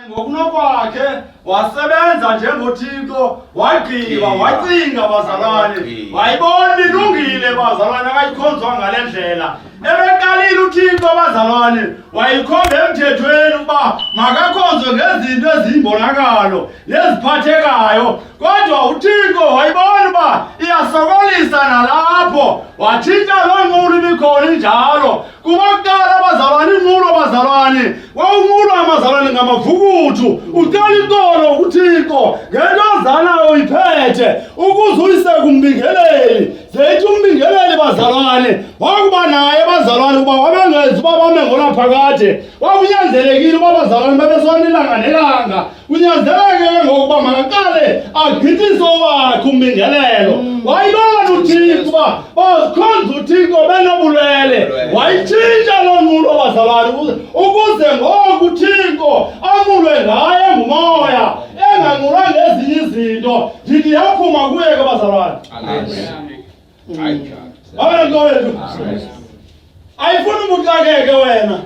Ngokunokwakhe wasebenza njengoThixo wagqiba wacinga bazalwane wayibona ilungile bazalwane akayikhonzwa ngale ndlela ebeqalile uThixo bazalwane wayikhomba emthethweni ukuba makakhonzwe ngezinto eziyimbonakalo neziphathekayo kodwa uThixo wayibona uba iyasokolisa nalapho watshintsha loo nqulu ibikhona injalo kuba kuqala bazalwane inqulu bazalwane wawunqulu amazalwane ngamavukuthu ucela inkolo uThixo ngento zanayo uyiphethe ukuze uyiseke umbingeleli zethi umbingeleli bazalwane wakuba naye bazalwane kuba wabengenzi uba bame ngonaphakade wakunyanzelekile uba bazalwane babesonilanga nelanga kunyanzeleke ngokuba makaqale agqithise wakhe umbingelelo wayibona uThixo uba bazikhonza uThixo benobulwele wayitshintsha loo nqulo bazalwane ukuze ngoku uThixo amulwe ngaye ngumoya enganqulwa ngezinye izinto ndithi yaphuma kuye ke bazalwane. Abantwana wethu ayifuni ubuxakeke wena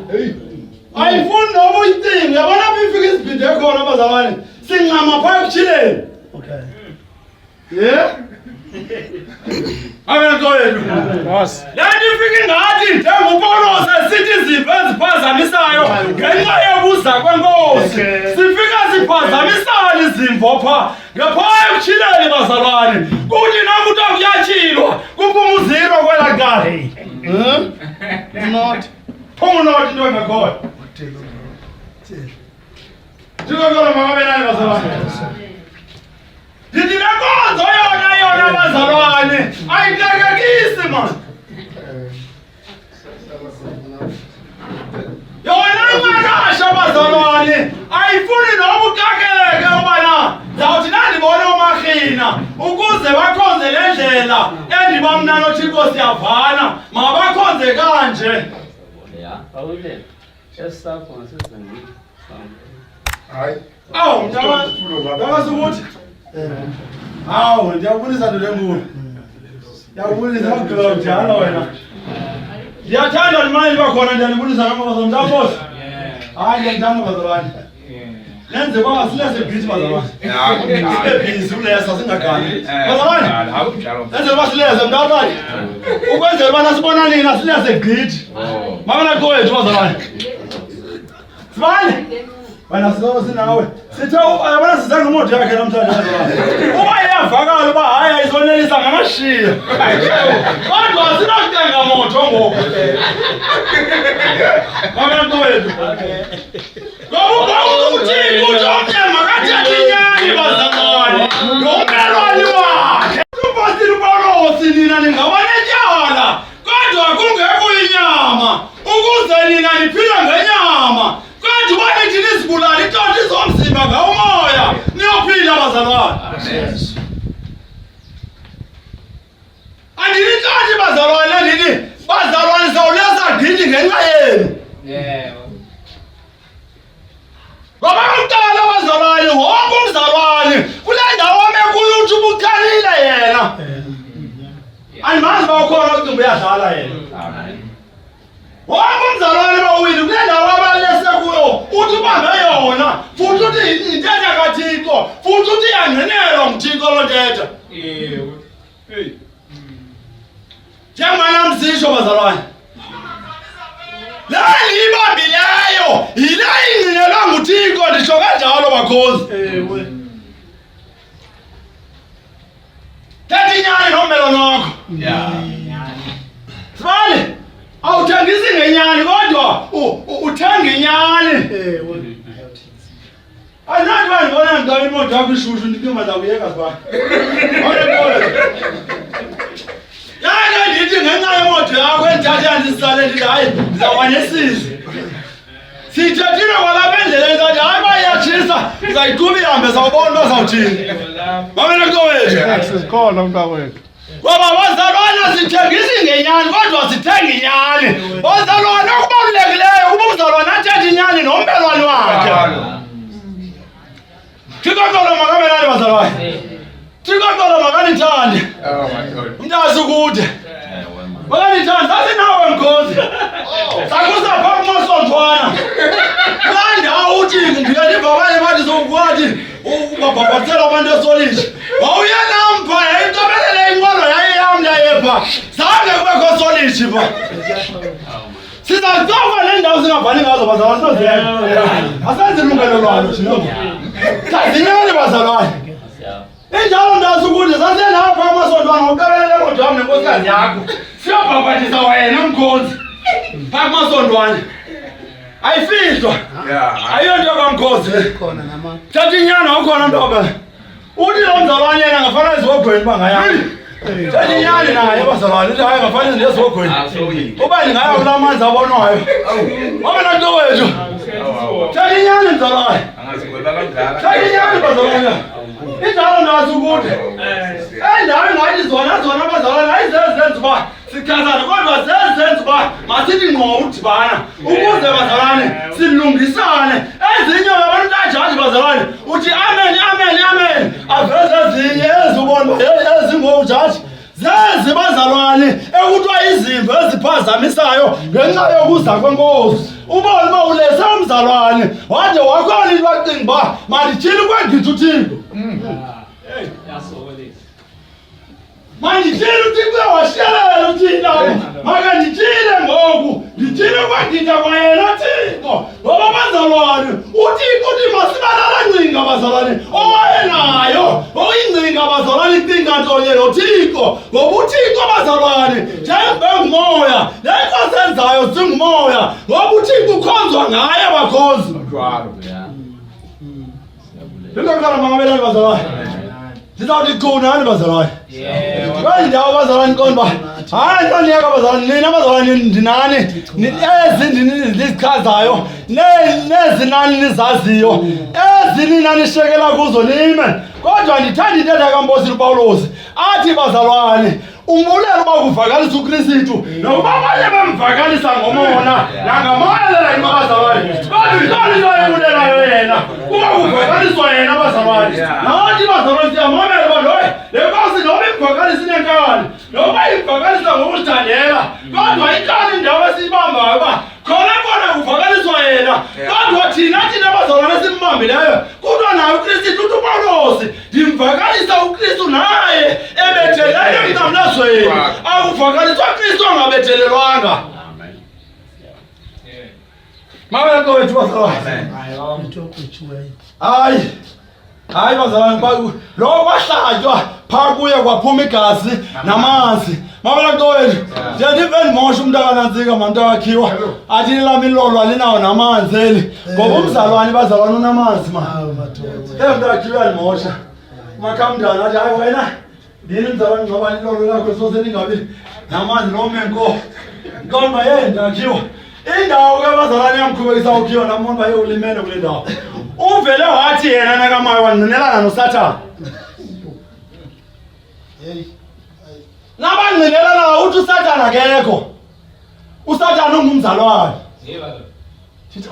ayifuni noba uyicinge yabona apho ifika isibhide khona bazalwane sincama phaa ekutshileni abantwana wethu le nto ifika ingathi njengupolose sithi izipho eziphazamisayo ngenxa yokuza kwenkosi sifika siphazamisana izimvo phaa ngaphaa ekutshileni bazalwane kuthi nakuthi akuyatyilwa kuphuma uziro kwela kali phuma into engakhona ndikokolo makabe nani bazalwane ndithi nenkonzo yona bazalwane ayitekekisi mani yona imakasha bazalwane ayifuni noba uxakeke ubana zawuthi nandibone uMarhina ukuze bakhonze le ndlela endiba mna noThixo siyavana mabakhonze kanje. Awu mntakasukuthi awu ndiyakubulisa nto lenkulu ndiyakubulisa magqibela njalo wena ndiyathanda ndimane ndiba khona ndiyanibulisa namabazalwane mntakosi hayi ndiyakuthanda bazalwane nenze kwanga silese bhithi bazalwane sibebhizi ulesa singagali bazalwane nenze uba silese mntakani ukwenzela uba nasibona nina silese gqithi mamela kowethu bazalwane sibane wena sizobe sinawe sithe yabona size ngemoto yakhe namhlanje uba iyavakala uba hayi ayizonelisa ngamashiya kodwa sinokutenga moto ngoku mamela kowethu ngoba uThixo uthi makathethe inyani bazalwane nomelwane wakhe upostile upawulosi nina ningabanetyala kodwa kungekho inyama ukuze nina niphile ngenyama kodwa uba nithi nizibulala itonto izomzimba ngawumoya niyophila bazalwane. Andinitonti bazalwane ndithi bazalwane sawulesa gqithi ngenxa yenu ngoba kuqala bazalwane wonke umzalwane kule ndawo ame kuyo uthi ubuqalile yena andimazi uba ukhona ocinga uyadlala yena wonke umzalwane bawile kule ndawo abalese kuyo uthi ubambe yona futhi uthi intetha kaThixo futhi uthi iyangqinelwa nguThixo loo ntetha njengobana msitsho bazalwane le ndiyibambileyo yile ingqinelwa nguThixo nditsho kanjalo bakhozi thetha inyani nommelwane wakho sibale awuthengisi ngenyani kodwa uthenga inyani ayinathi uba ndibona ndicaba imoto yakho ishushu ndicinga zawuyeka sibane yana ndithi ngenxa yemoto yakho endithathe yandisisale ndithi hayi ndizawuba nesizi siyithethile kwalapha endleleni sathi hayi uba iyatshisa ndizayiqhuba ihambe zawubona uba zawuthini mamela kowethu sikhona mntakwethu ngoba bazalwane sithengisi ngenyani kodwa sithenga inyani bazalwane okubalulekileyo kuba umzalwane athethe inyani nombelwane wakhe thikokolo makabelane bazalwane thikokolo makanithande umntasi kude makanithande sasinawe mkhozi sakusa phaa kumasonjwana kulaa ndawo uthi ndike ndiva bavatsela abantu esolishi wawuyenampa yayitobelele inqolo yayiyamla yepha zange kubekho solishi pha sizacofa le ndawo singavani ngazo bazalwane sinozenza asenze ilungelo lwalo thina sazinyani bazalwane injalo ndazi ukuthi sasenapha amasondwana ngokubelele kodwa wami nenkosikazi yakho siyobhabhatisa wena mkhonzi phaa kumasondwana ayifihlwa ayiyonto kamkhozi thatha inyana ukhona ntoba uthi lo mzalwane yena ngafana ezihogweni bangayami thatha inyani naye bazalwane uthi hayi ngafana nezihogweni uba ndingaya kula manzi abonwayo wabena nto wethu thatha inyani mzalwane thatha inyani bazalwane injalo ndazi ukuthi endawo ngathi zona bazalwane ayizezenza uba sichazane kodwa zezenza uba masithi ngqo udibana ukuze bazalwane silungisane ezinye abantu kanjani bazalwane uthi amen aveze ezinye ezibona ezingojaji zezi bazalwane ekuthiwa izimvo eziphazamisayo ngenxa yokuza kwenkosi ubone uba ulese umzalwane wade wakhona into acinga uba mandithini kwendithi uthixo mandithini uthixo washiyelela uthina maka ndithile ngoku ndithile kwanditha kwayena thixo ngoba bazalwane uthixo uthi masibalala ngcinga bazalwane owayenayo oyingcinga bazalwane icinga ntonye nothixo ngoba uthixo bazalwane njengengumoya nenkosi enzayo singumoya ngoba uthixo ukhonzwa ngaye abakhonzi ndingakhala mangabelani bazalwane ndizawuthi qunani bazalwane kwezi ndawo bazalwane qonda uba hayi nto ndiyeka bazalwane nina bazalwane ndinani ezi ndizichazayo nezinani nizaziyo ezi nina nishekela kuzo nime kodwa ndithanda intetha kaMpostile uPawulos athi bazalwane umbulelo uba kuvakalisa uKristu nokuba abanye bemvakalisa ngomona nangamoya bazalwane kodwa yintoni into ebulelayo yena kuba kuvakaliswa yena bazalwane nathi bazalwane siyamamela uba loyi le nkosi noba imvakalisa inenkani noba imvakalisa ngokuzithandela kodwa inkani indawo esiyibambayo uba khona kuvakaliswa yena kodwa thina bazalwane simbambileyo kuthiwa naye uKristu uthi uPawulos ndimvakalisa uKristu naye ebetheleyo emnqamlezweni akuvakaliswa Kristu angabethelelwanga mabela kowethu bazalwane hayi bazalwane lo kwahlatywa phaa kuye kwaphuma igazi namanzi mabela kowethu ndive ndimosha umntu akanantsika manto akhiwa athi lelami ilolo alinawo namanzi eli ngoba umzalwane bazalwane unamanzi mntu akhiwa ndimosha umakhamndana athi hayi wena ndini mzalwane ngoba ilolo lakho sose lingabi namanzi nomenko nkomba ndakhiwa indawo ke bazalwane yamkhubekisa ukhiwa namona uba ulimele kule ndawo uvele wathi yena nakamayo wangqinelana noSathane nabangqinelana uthi uSathane akekho uSathane ungumzalwane thithi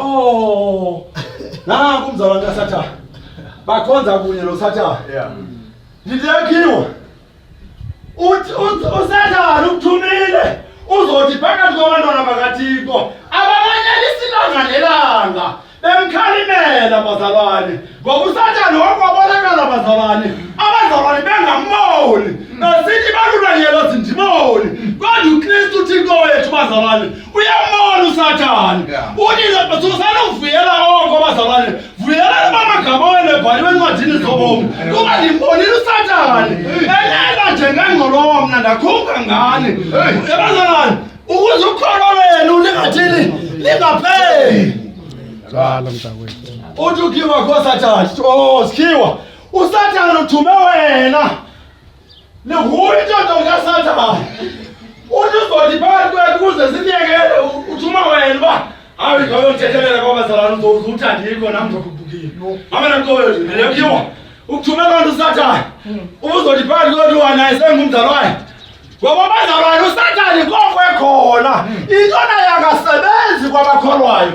nanku umzalwane kaSathane bakhonza kunye noSathane ndidekhiwa uthi uSathane ukuthumile uzothi phakathi kwabantwana bakaThixo abamanyelisa ilanga nelanga bemkhalimela bazalwane ngoba uSathane wakwabonakala bazalwane abazalwane bengamboni besithi balulanyelo zindiboni kodwa uKristu uThixo wethu bazalwane uyambona uSathane uthi susanuvuyela oko bazalwane vuyelani bamagama wenu ebhaliwe encwadini zobomi kuba ndimbonile uSathane elela njengengqolowa mna ndakhunga ngani bazalwane ukuze ukholo lwenu lingathini lingapheli uthi ukhiwa koSathane sikhiwa uSathane uthume wena lihuye intondo kaSathane uthi uzothi phakathi kwethu ukuze sinyekele uthuma wena uba hayi ngayonthethelela kwabazalwane uzothandikho nam ndokhupukile amena kowethu ndiyekhiwa ukuthumela nto uSathane ubuzothi phakathi kwethu wanaye sengumzalwane ngoba bazalwane uSathane koko ekhona intona yangasebenzi kwabakholwayo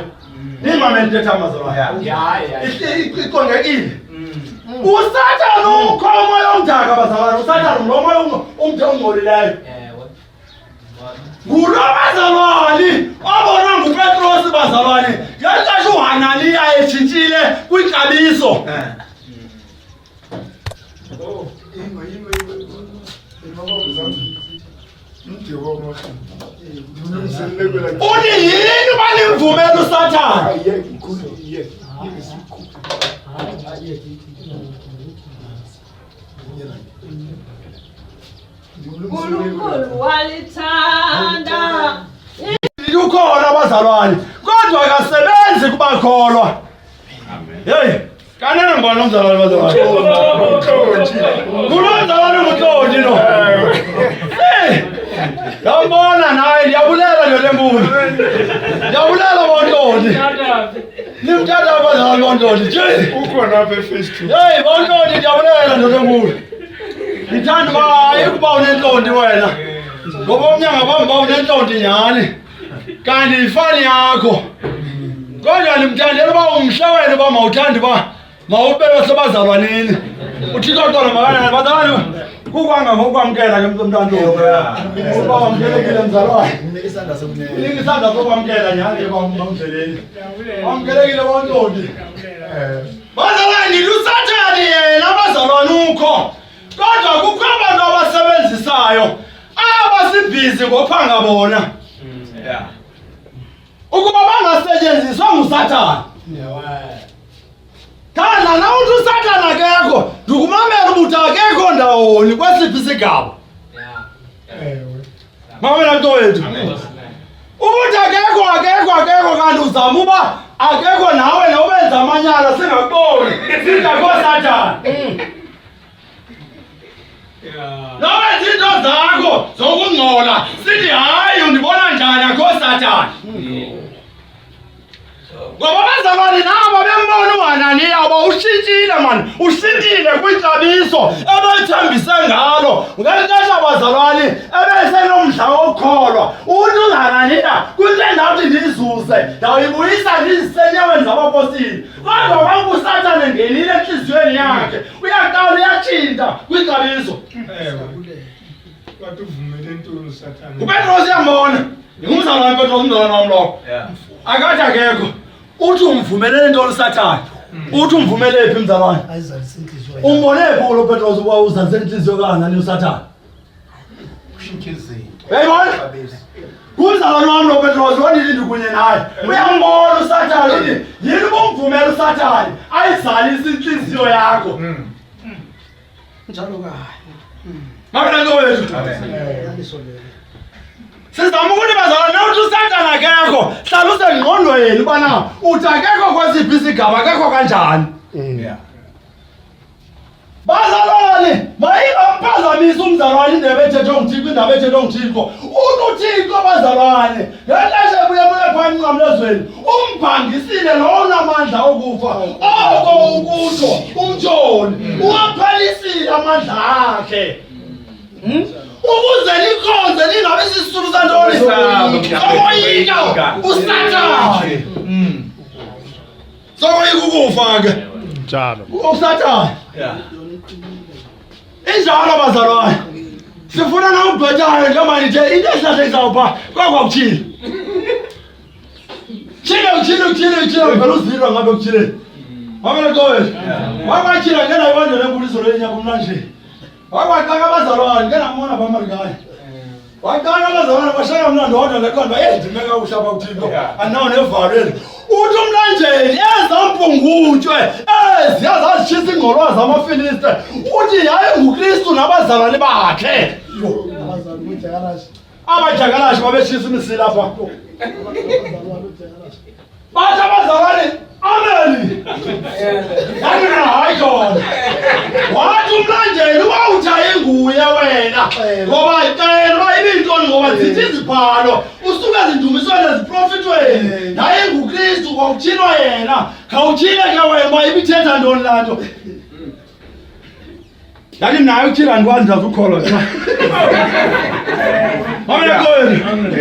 nimamele intetha amazalwane iqondekile uSathane ukho umoya omdaka bazalwane uSathane lo moya ongcolileyo ngulo bazalwane obona nguPetros bazalwane yalikahle uHananiya etshintshile kwixabiso Uni yini banimvumela uSathane? uNkulunkulu walithanda Ukhona abazalwane kodwa akasebenzi kubakholwa. Hey, kanene ngibona umzalwane bazalwane. Kulomzalwane uMtoti no. Hey! Yabona naye ndiyabulela nje lembulu. Ndiyabulela boNtoti. Nimthatha abazalwane boNtoti. Nje Ukhona apha eFirst. hey, boNtoti ndiyabulela nje lembulu. Ngithanda baye kuba unentlonti wena. Ngoba umnyanga bamba unentlonti nyani. Kanti ifani yakho. Kodwa nimthandela uba umhle wena uba mawuthandi uba mawubeke sebazalwaneni. Uthixo xolo makana bazalwane kukwanga ngokwamkela ke mntwana uba wamkelekile mzalwane. Unika isandla sokwamkela nyani bamdleleni. Wamkelekile boNtoti. Bazalwane uSathane yena abazalwane ukho. Kodwa kukho abantu abasebenzisayo abasibhizi ngophanga bona. Ukuba bangasetyenziswa nguSathane. Thanda na uthi uSathane akekho, ndikumamela ubuthi akekho ndawoni kwesiphi isigaba. Mamela nto wethu. Ubuthi akekho kanti uzama uba akekho nawe nobenza amanyala singakuboni. Singakho Sathane. Nobenza into zakho zokungcola sithi hayi undibona njani akho Sathane. Ngoba bazalwane nabo bembona uHananiya ushintshile man, ushintshile kwixabiso ebethembise ngalo. Ngelixesha bazalwane ebesenomdla wokukholwa. Uthi uHananiya kule ndawuthi ndizuze ndawuyibuyisa ndizisenyaweni zabapostile. Kodwa kwanga uSathane ngenile enhliziyweni yakhe uyaqala uyatshintsha kwixabiso. Wathi uvumele intoni uSathane? uPetros uyambona ngumzalwane Petros umzalwane wami lo. Akathi akekho. Uthi umvumelele into uSathane. Uthi umvumele phi mzalwane? Ayizalisa inhliziyo. Umbone phi lo Petros uba uzalise inhliziyo kaNani uSathane? Ushintshe izinto. Uyayibona? Kumzalwane wami lo Petros wandili kunye naye. Uyambona uSathane uthi yini bomvumela uSathane ayizalise inhliziyo yakho. Njalo kahle. Makana lo wethu. Yaliso lelo. Sizama ukuthi bazalwane uthi uSathane akekho. Hlala usengqondweni ubana uthi akekho kwesiphi isigaba akekho kanjani. Bazalwane mayingamphazamisa umzalwane indebe ethethwe nguThixo indaba ethethwe nguThixo. UThixo bazalwane ngexesha ebuye phansi emnqamlezweni umbhangisile lo onamandla okufa oko ukutsho umtshoni uwaphalisile amandla akhe. Ukuze likhonze lingabe sisulu santoni sokoyika uSathane. Sokoyika ukufa ke Njalo. uSathane. Injalo bazalwane sifuna nawugqwethayo njengoba nithe into esihlahle izawupha kwakuthile. Chile phela uzilwa ngabe kuthile. Mamela kowethu. Wakwachila ngena ibandla lembuliso lenyaka umnanje. Wakwaqaka abazalwane ngena mbona bamarikanye. Waqala abazalwane bashaya umlando wodwa lekhanda edimeka ushaba uThixo. Anawo nevalweni. Uthi umlanjeni ezampungutshwe eziyazashisa ingqolwazi amaFiliste. Uthi yaye nguKristu nabazalwane bakhe. Abazali uJayarashi. Abajakalashi babeshisa imisili lapha. Bathi abazalwane ameni. Yathi hayi khona. Wathi umlanjeni uba uthaye nguye wena. Ngoba cela uba ibintoni ngoba zithi izibhalo usuke ezindumisweni eziprofitweni. Yaye nguKristu kwakutshilwa yena. Khawutshile ke wena uba ibithetha ntoni laa nto. Yathi naye utshila ndikwazi ndazukholwa na. Mamela kowethu.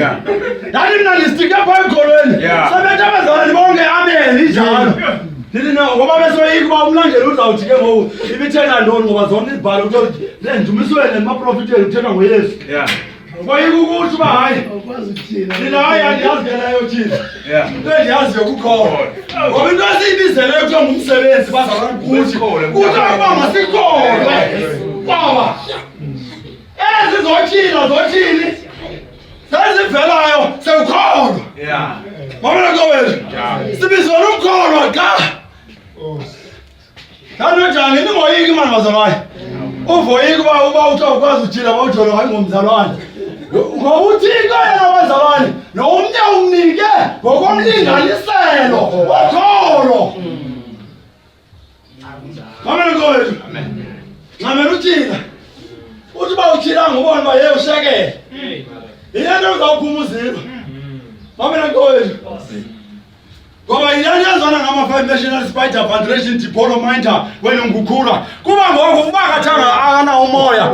Yathi mna ndisitike apha ekholweni. Sebethe abazalwane bonke ameni njalo. Ndithi no ngoba besoyika uba umlandeli uzawuthi ke ngoku ibithetha ntoni ngoba zonke izibhalo kuthiwa endumisweni emaprofiteni kuthethwa ngoYesu. Ngoyika ukuthi uba hayi Awukwazi ukuthina. mina hayi andiyazi ke nayo thina. Into endiyaziyo kukhona. Ngoba into esiyibizeleyo kuthiwa ngumsebenzi bazalwane kuthi. Kuthiwa uba masikholwe. Baba. Ezi zothini. Sezivelayo sewukholwa. Mamela kowethu. Sibizwa umkholwa xa. Kanjani ningoyiki manje bazalwane. Uvoyika uba uthi awukwazi uthina bawujolo hayi ngomzalwane. Ngoba uthixo yena bazalwane nomnye umnike ngokomlinganiselo wokholo. Mamela kowethu. Ngamela uthina. Uthi ba uthina ngobona ba yeye ushekele. Yena uzawuphuma uzilo. Mamela kowethu. Ngoba yena yazona ngama-5 National Spider Federation Diplomator wena ngukhula. Kuba ngoku uba kathanga akana umoya.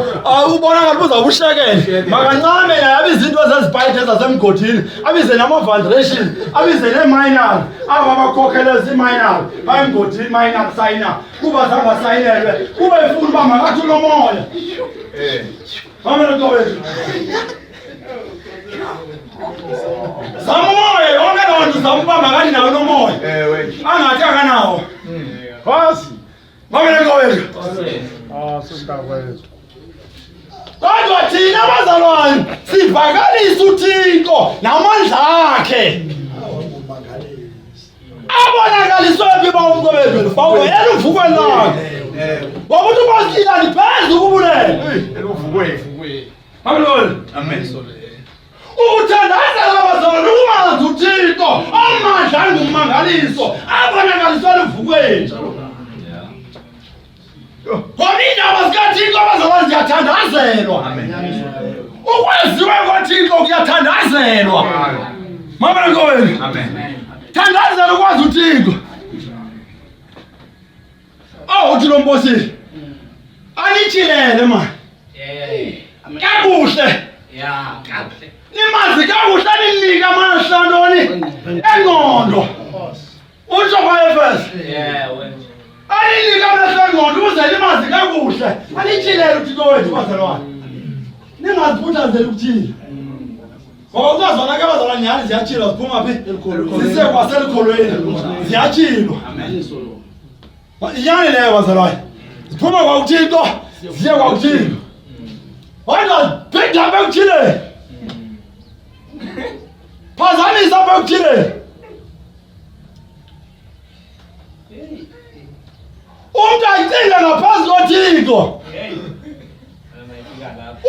Ubona ngathi uzawushekele. Makancane yabe izinto zezispider zasemgodini. Abize nama-federation, abize ne-minor. Aba bakhokhela zi-minor. Bayemgodini minor signer. Kuba zanga sayinelwe. Kuba efuna uba makathi unomoya. Mamela kowethu. Samoya yonke loo nto zamubamba ngathi nawo nomoya. Angathi akanawo. Phasi. Mamela kowethu. Sisidakwethu. Kodwa thina bazalwane sivakalisa uThixo namandla akhe. Abonakaliswe phi bawumcobezelo fawo yena uvukweni lakhe. Ngoba uthi ubasila liphezulu kubulela. Eluvukweni. Mamela. Amen. Ukuthandazela abazalwane ukungazi uThixo amandla angummangaliso abonakaliswe evukweni. Ngoba iindaba zikaThixo abazalwane ziyathandazelwa. Ukwenziwe kwaThixo kuyathandazelwa. Mamela kowethu. Thandazela ukwazi uThixo. Uthi lo Mbosile anitshilele mani kakuhle. Nimazi kakuhle ninika amahla ntoni engqondo. Utsho kwaEfeso. Aninika amahla engqondo uze nimazi kakuhle. Anitshilele uThixo wethu bazalwane. Ningaziphuthanzeli ukuthila. Ngoba uzazona ke bazalwane nyhani ziyatshilwa ziphuma phi? Zisekwa selikholweni. Ziyatshilwa. Inyani leyo bazalwane. Ziphuma kwa uThixo, ziye kwa uThixo. Wena phinda apha ekuthileni. Phazamisa apha ekuthileni. Umntu ayicinge ngaphansi koThixo.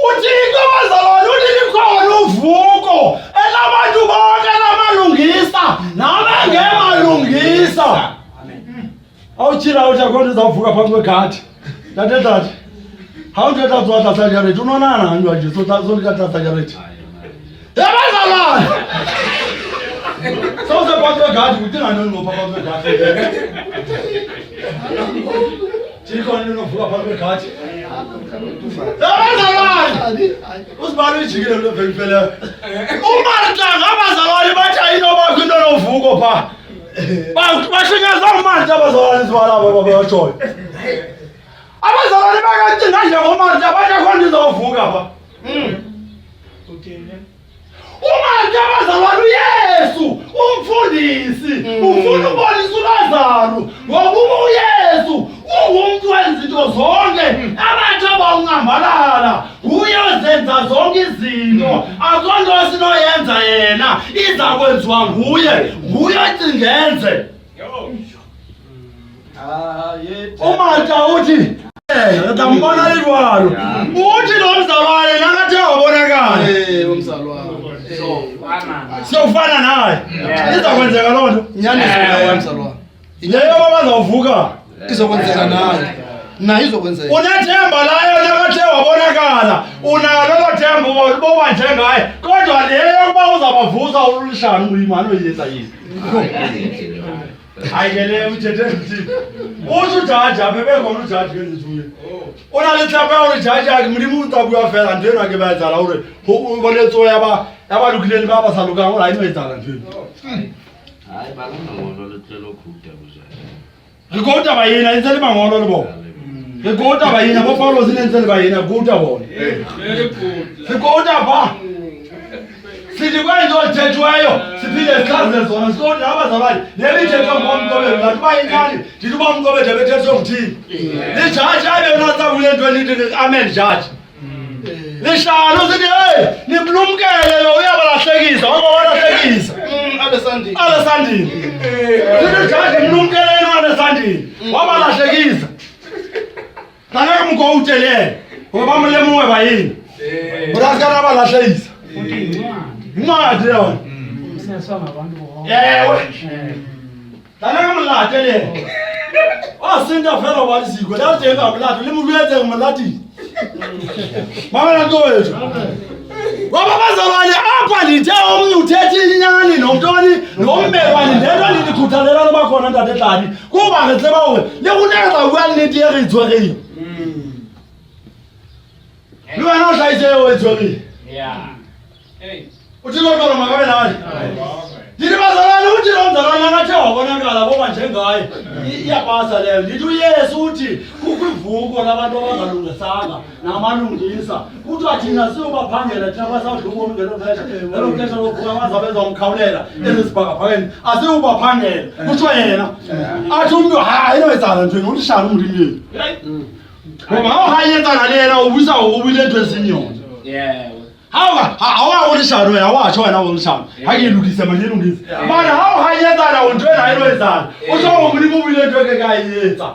uThixo bazalwane uthi likhona uvuko elabantu bonke lamalungisa nabangemalungisa. Awutshila uthi akho nto izawuvuka phambi kwegadi. Tathe. How did that water surgery? Do not know. You just so got surgery. So the papa God, we didn't know Papa God. Chicken no Papa God. Who's married chicken of the fella? Oh, my God, I was already much I know about good no Fugo Pa. But my fingers are much. I was always one of our choice. Abazalwane bakathi nganje ngomanje abayakhona izovuka ba. Umanje abazalwane uYesu umfundisi ufuna ubonisa uLazaro ngoba uYesu ungumuntu wenza izinto zonke abantu abawungambalala uye ozenza zonke izinto akonto esinoyenza yena iza kwenziwa nguye ocingenze. Umanta uthi ndambona lidwalo uthi lo mzalwane nangathi awabonakala umzalwane. siyofana naye izakwenzeka loo nto Inyaniso umzalwane. leyo babazawuvuka Izokwenzeka naye. Naye izokwenzeka. Unethemba layo nangathi wabonakala unalo lo themba boba njengaye kodwa leyo yokuba uzabavusa ulishana uyimani oyenza yini. Hayi ke leyo uthethe ukuthi uthi ujaji apha bekhona ujaji ngezithuye unalethapha ujaji yakhe mlimu utabuya fela ndena ke bayazala ure ubonetso yabalukileni babasalukanga la inoyenzala nje. Hayi balangolo lecelo khuda kuzayo. Ngikota bayina insele bangolo libo. Ngikota bayina bo Paulo zinensele bayina kuta bona. Ngikota ba sithi kwenye othethwayo siphinde sichaze zona siqonde abazalwane lebithethwa ngomqobelo ngathi bayincane ndithi uba umqobelo bethethwe ngithini lijaji abe nasa kule nto lithi amen judge lihlalo sithi hey nimlumkele lo uyabalahlekisa wabalahlekisa alesandini sithi jaji nimlumkeleni alesandini wabalahlekisa kana mkoutelele ngoba mlemuwe bayini uyasikana abalahlekisa incwadi yona yewe kana mlatele wasinda fela walisiko lazenga mlato limulweze ngumlati mama nantowethu ngoba bazalwane apha ndithe omnye uthethe inyani nomntoni nombelwane ndento ndikhuthalela loba khona ntate tladi kuba ke tseba hore le kuneka bua nnete e re itshwereng le wena o hlahise eo e tshwereng o tshilo kalo makabe nane ndithi bazalwane uthi lo mzalwane angathe wabonakala boba njengaye iyapasa leyo ndithi uyesu uthi kukwivuko labantu abangalungisanga namalungisa kuthiwa thina siyobaphangela thina basadlubomi ngelo xesha lokuvuka bazabenza umkhawulela ezisibhakabhakeni asiyobaphangela kuthiwa yena athi umntu hayi inoyenzana ntweni ulishana umndimyeni ngoba awuhanyetsana lena ubisa ubile nto esinyona awawolishano wena awatsho wena wolishano hakeyilungise manyilungise mana awuhanyetsana untweni ayinoyenzana uthiwa umlimi ubile nto ekekayenza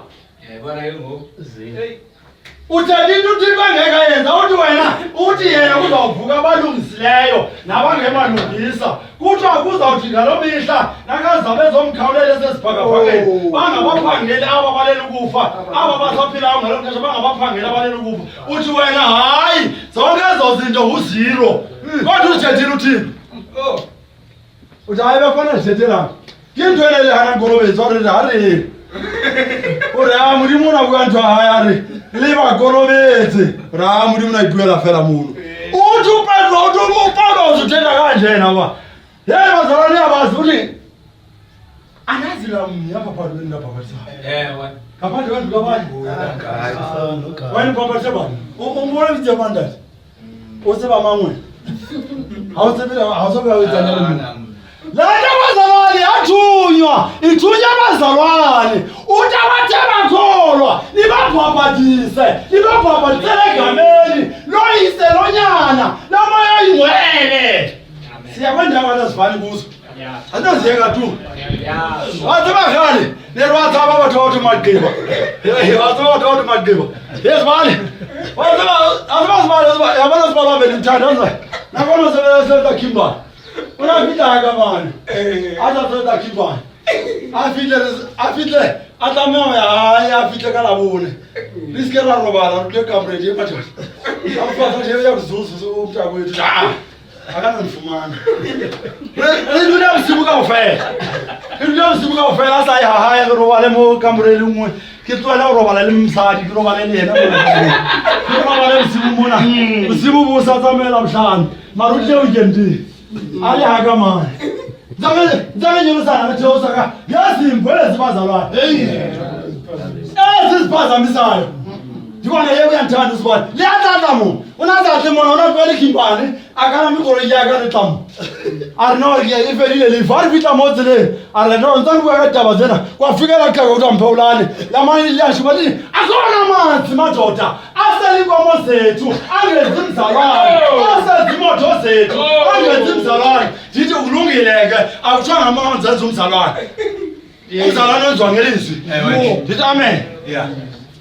uthethinto uthixo engekayenza uthi wena uthi yena kuzawuvuka abalungisileyo nabangemalungisa kuthiwa kuzawuthi ngalo mihla nakazabezomkhawulela esesibhakabhakeni bangabaphangeli aba balela ukufa aba basaphilayo ngalo xesha bangabaphangeli abalela ukufa uthi wena hayi zonke ezo zinto uziro kodwa uthethile uthixo uthi hayi befana ndithethelanga kindwelele hana ngolobetsi warithi hari ora modimo na bua ntho ha ya re le ba kolobetse ra modimo na ipuela fela mono o tu pedro o tu mo palo zo tena kanje na ba ye bazalwane abazuli anazila mnya papa lwenda papa sa wa kapande wantu kabani wani papa seba umbona vije mandati oseba mangwe awusebela wenzana lana bazalwane athunywa ithunya bazalwane uthi abathe bakholwa libabhabhathise egameni loyise lonyana lomoya oyingcwele siyakwenza abantu azifani kuzo andoziyeka tu wasebakhali nerwatsaba abathotho magqiba wasebathotho magqiba yezibani yabona sibalwambe ndimthanda nabona sebenza khimbani unafitaka mani azasenza khimbani afihle atlameya hayi afihle kalabone liske ra robala kule kamredi emathata amfasa nje yakuzuzu umntakwethu akanamfumana into yamsibuka ufela asayihahaya robale mo kamredi umwe ke tloela robala le msadi ke robala le yena ke robala msibu mona msibu bo sa tsamela mhlano marutle o kendi ali haka mani Zame nyulusana metheusa ka yazimvele zibazalwane zisiphazamisayo ndibona yeke uyanthanda usibona liyathanda mo unazahle mona unakwela ikhimbani akana mikolo yaka letamo arino ifelile lifa arifitla motsele arino ntsanibuka kadaba zena kwafikela kuxaka kuti amphawulane lamanye liyasho bathi akona manzi madoda aselikomo zethu angenzi mzalwane asezimoto zethu angenzi mzalwane ndithi ulungileke akuthiwanga amanzi enza umzalwane umzalwane wenziwa ngelizwi ndithi amen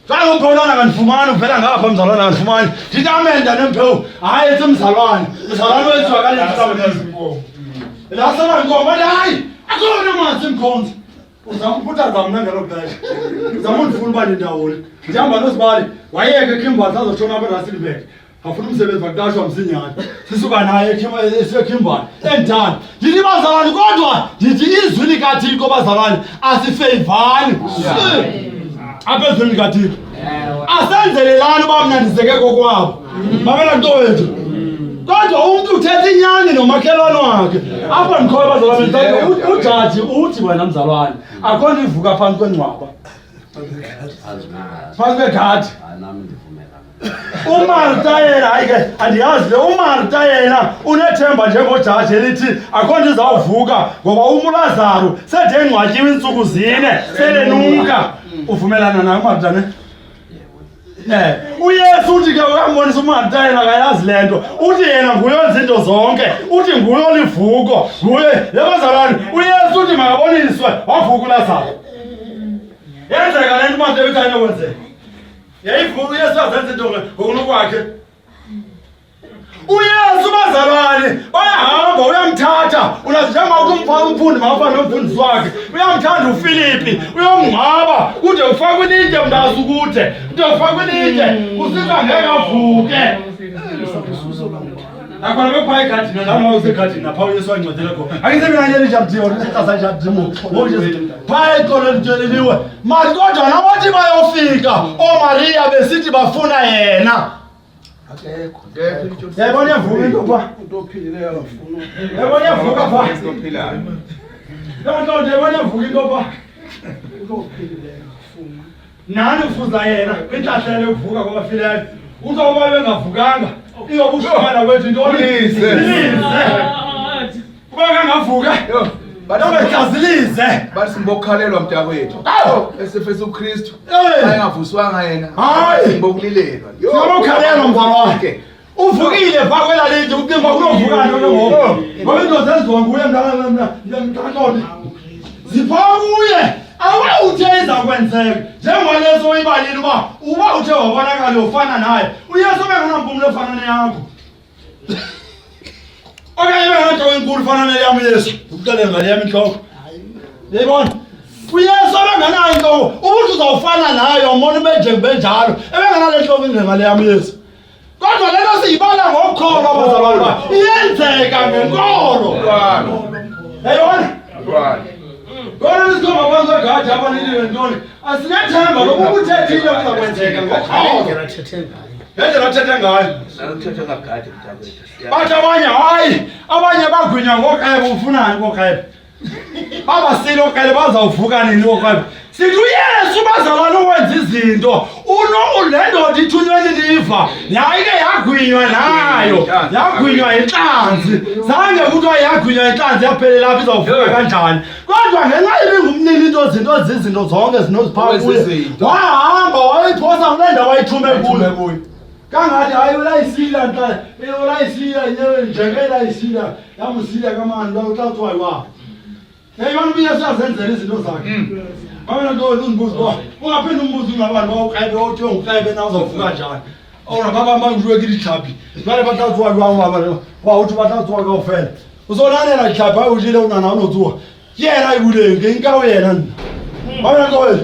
xa umphawulana kandifumani uvela ngapha mzalwane kandifumani ndithi amen ndanemphewu hayi enze mzalwane wenziwa kalezwi lasela nkomo bathi hayi akona manzi mkhonzi uzamphuthaza mna ngelo xesha uzamundifuna uba ndindawoni ndihamba nosibali wayeke khimbani sazotshona apha nasilibeke afuna umsebenzi wakutashwa msinyane sisuka naye sekhimbani endithanda ndithi bazalwane kodwa ndithi izwi likathixo bazalwane asifeyivani apha ezwini likathixo asenzelelani uba mna ndizeke kokwabo mamela nto wethu kodwa umntu uthetha inyani nomakhelwane wakhe apha ndikhoyo bazalwane ujaji uthi wena mzalwane akho nto ivuka phantsi kwengcwaba Phansi kwegadi. Hayi nami ndivumelana. uMartha yena hayi ke andiyazi le uMartha yena unethemba njengojaji elithi akho nto izawuvuka ngoba uLazaro sethe engcwatyiwe iintsuku 4 selenuka. Uvumelana naye uMartha ne? uYesu uthi ke uyambonisa uMartha yena akayazi le nto uthi yena nguye onza into zonke uthi nguye olivuko nguye yabazalwane uYesu uthi makaboniswe wavuka uLazaro. Yenzeka le nto uMartha ebithanda kwenzeka. Yayivuka uYesu azenza into ngokunokwakhe. uYesu bazalwane bayahamba uyamthatha unazijama ukumfaka umfundi mafana nomfundisi wakhe uyamthanda uFilipi uyomngcwaba kude ufakwe ilitye mntazi ukude kude ufakwe ilitye usika ngeke avuke. Akhona bepha egadini lama usegadini napha uYesu wancedela khona. Akisebenzele njabdiyo lesitasa njabdimo. Pha eqolo litheleliwe. Mali kodwa nabathi bayofika oMaria besithi bafuna yena. Yayibona yavuka into pha. Yayibona yavuka pha. Yayibona yavuka into pha. Nani ufuza yena inhlahlele uvuka kwabafileyo. Uzoba bengavukanga. Iyobushwana kwethu into olise. Kuba kangavuka. Bathazilize. Bathi simbokhalelwa mntakwethu. Esefesu uKristu. Ayengavuswanga yena. Hayi. Simbokulilelwa. Siyabokhalelwa mzalwane. Uvukile pha kwela lithi ucimba kunovukana ngoba. Ngoba into zenziwa nguye mntana. Zipha kuye. Awawuthe izakwenzeka njengaleso oyibalile uba uthe wabonakala ufana naye uYesu bengenampumulo efana neyakho okanye bengenato enkulu ufana neyam uYesu ukuxelela ngale yam intloko yayibona uYesu bengenayo intloko ubuthi uzawufana naye wambona benjalo ebengenale ntloko ingengale yam uYesu kodwa le nto siyibala ngokukholwa abazalwane ba iyenzeka ngenkolo yayibona Kona isikhomba phansi kwegadi abanilile ntoni asinethemba lokuba uthethile kuzakwenzeka ngendlela athethe ngayo. Bathi abanye hayi abanye bagwinya ngokrebe ufunani ngokrebe babasile okrebe bazawuvuka nini okrebe sithi uYesu bazalwane ukwenza izinto le ndoda ithunywe liliva yayi ke yagwinywa nayo yagwinywa yinhlanzi zange kuthiwa yagwinywa yinhlanzi yaphelela lapha izawuvuka kanjani kodwa ngenxa ibingumnini izinto zonke zinoziphaa kuye wahamba wayiphosa kule ndawo wayithume kuyo kangathi hayi ulayisila nta ulayisila njengelayisila yamusila kamani uthathiwa yiwapha yayibona uYesu azenzela izinto zakhe. Babona nto uzimbuza uba ungaphinde umbuzo ungabantu bawukrebe othiwe ngukrebe na uzawuvuka njani. Ora baba mangijweke litlhapi bale bathathiwa yiwapha wawuthi bathathiwa kaofela uzonanela litlhapi ayudlile unana unotsuwa yena ayibulenge inkawo yena babona nto wena